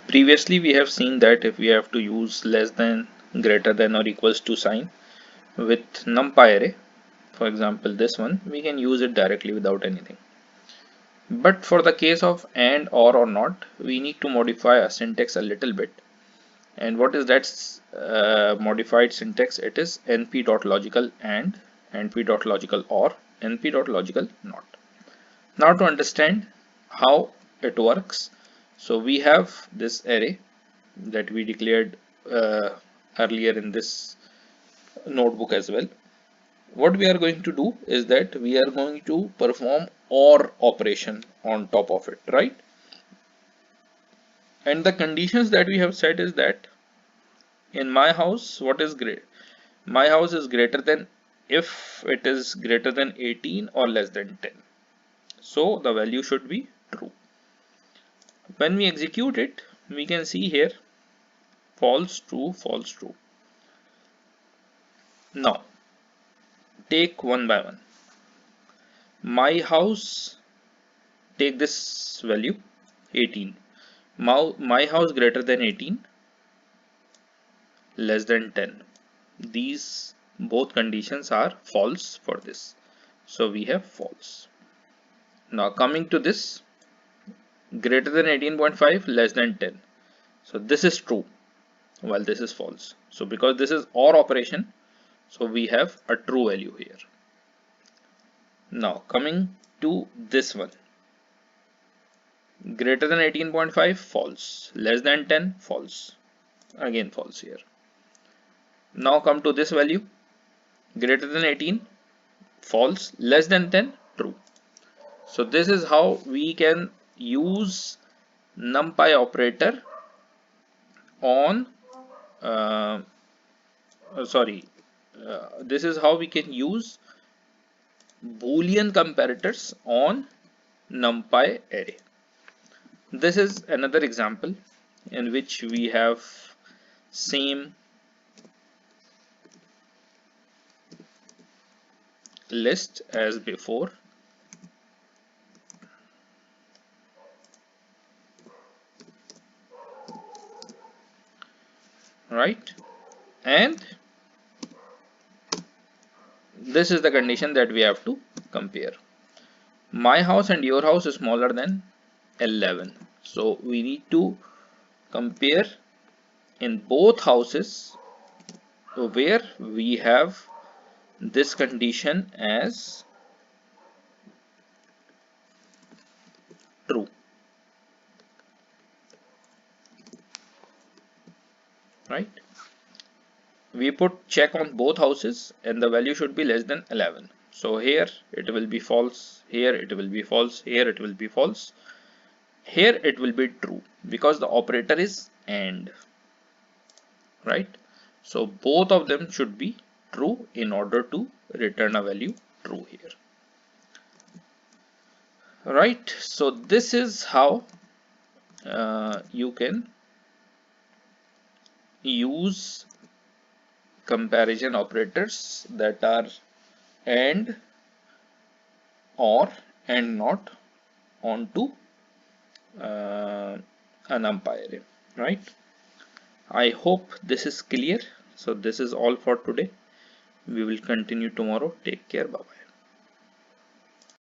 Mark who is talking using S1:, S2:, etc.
S1: Previously we have seen that if we have to use less than, greater than or equals to sign with numpy array, for example this one, we can use it directly without anything. But for the case of and or not, we need to modify a syntax a little bit. And what is that modified syntax? It is np.logical and np.logical or np.logical not. Now to understand how it works, so we have this array that we declared earlier in this notebook as well. What we are going to do is that we are going to perform OR operation on top of it, right? And the conditions that we have set is that in my house, what is great? My house is greater than if it is greater than 18 or less than 10. So the value should be true. When we execute it, we can see here false, true, false, true. Now take one by one. My house, take this value 18. My house greater than 18, less than 10. These both conditions are false for this. So we have false. Now coming to this, greater than 18.5, less than 10. So this is true while this is false. So because this is OR operation, so we have a true value here. Now coming to this one, greater than 18.5, false, less than 10, false, again false here. Now come to this value, greater than 18, false, less than 10, true. So this is how we can use numpy operator on this is how we can use Boolean comparators on numpy array. This is another example in which we have same list as before. Right, and this is the condition that we have to compare. My house and your house is smaller than 11, so we need to compare in both houses where we have this condition as true, right? We put check on both houses and the value should be less than 11. So here it will be false, here it will be false, here it will be false, here it will be true because the operator is AND, right? So both of them should be true in order to return a value true here, right? So this is how you can use comparison operators that are AND, OR and not onto an umpire, right? I hope this is clear. So this is all for today. We will continue tomorrow. Take care. Bye bye.